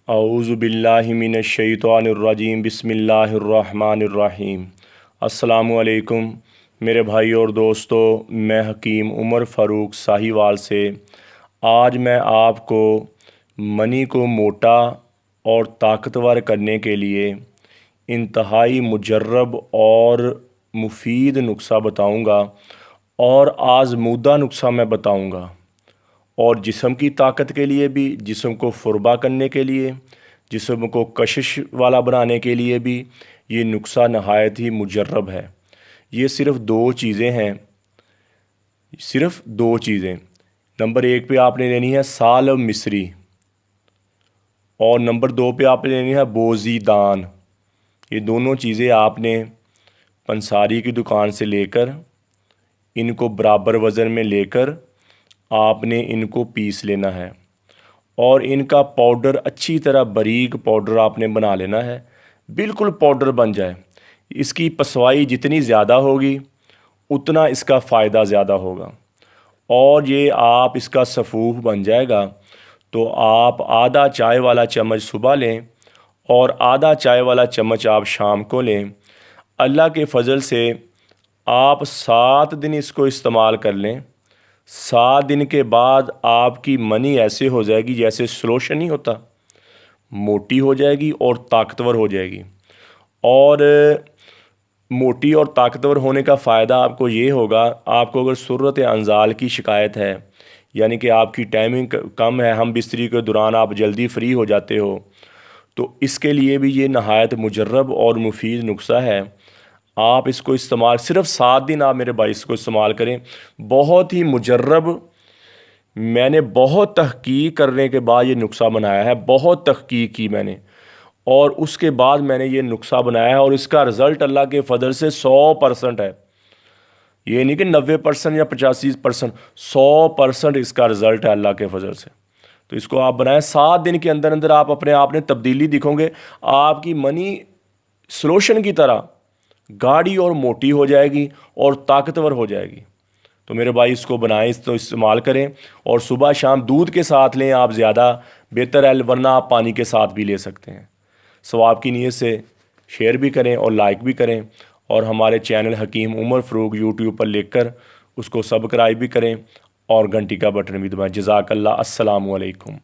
اعوذ باللہ من الشیطان الرجیم بسم اللہ الرحمن الرحیم۔ السلام علیکم میرے بھائی اور دوستو، میں حکیم عمر فاروق ساہیوال سے آج میں آپ کو منی کو موٹا اور طاقتور کرنے کے لیے انتہائی مجرب اور مفید نسخہ بتاؤں گا اور آزمودہ نسخہ میں بتاؤں گا، اور جسم کی طاقت کے لیے بھی، جسم کو فربا کرنے کے لیے، جسم کو کشش والا بنانے کے لیے بھی یہ نسخہ نہایت ہی مجرب ہے۔ یہ صرف دو چیزیں ہیں، صرف دو چیزیں۔ نمبر 1 پہ آپ نے لینی ہے سالو مصری، اور نمبر 2 پہ آپ نے لینی ہے بوزی دان۔ یہ دونوں چیزیں آپ نے پنساری کی دکان سے لے کر ان کو برابر وزن میں لے کر آپ نے ان کو پیس لینا ہے، اور ان کا پاؤڈر اچھی طرح باریک پاؤڈر آپ نے بنا لینا ہے، بالکل پاؤڈر بن جائے۔ اس کی پسوائی جتنی زیادہ ہوگی اتنا اس کا فائدہ زیادہ ہوگا، اور یہ آپ اس کا سفوف بن جائے گا تو آپ آدھا چائے والا چمچ صبح لیں اور آدھا چائے والا چمچ آپ شام کو لیں۔ اللہ کے فضل سے آپ 7 دن اس کو استعمال کر لیں۔ 7 دن کے بعد آپ کی منی ایسے ہو جائے گی جیسے سلوشن نہیں ہوتا، موٹی ہو جائے گی اور طاقتور ہو جائے گی۔ اور موٹی اور طاقتور ہونے کا فائدہ آپ کو یہ ہوگا، آپ کو اگر سرۃ انزال کی شکایت ہے، یعنی کہ آپ کی ٹائمنگ کم ہے، ہم بستری کے دوران آپ جلدی فری ہو جاتے ہو، تو اس کے لیے بھی یہ نہایت مجرب اور مفید نسخہ ہے۔ آپ اس کو استعمال صرف 7 دن آپ میرے بھائی اس کو استعمال کریں، بہت ہی مجرب۔ میں نے بہت تحقیق کرنے کے بعد یہ نسخہ بنایا ہے، بہت تحقیق کی میں نے، اور اس کے بعد میں نے یہ نسخہ بنایا ہے، اور اس کا رزلٹ اللہ کے فضل سے 100% ہے۔ یہ نہیں کہ 90% یا 85%، 100% اس کا رزلٹ ہے اللہ کے فضل سے۔ تو اس کو آپ بنائیں، 7 دن کے اندر اندر آپ اپنے آپ نے تبدیلی دکھو گے، آپ کی منی سلوشن کی طرح گاڑی اور موٹی ہو جائے گی اور طاقتور ہو جائے گی۔ تو میرے بھائی اس کو بنائیں، اس کو استعمال کریں، اور صبح شام دودھ کے ساتھ لیں آپ، زیادہ بہتر ہے، ورنہ آپ پانی کے ساتھ بھی لے سکتے ہیں۔ ثواب کی نیت سے شیئر بھی کریں اور لائک بھی کریں، اور ہمارے چینل حکیم عمر فاروق یوٹیوب پر لکھ کر اس کو سبسکرائب بھی کریں اور گھنٹی کا بٹن بھی دبائیں۔ جزاک اللہ۔ السلام علیکم۔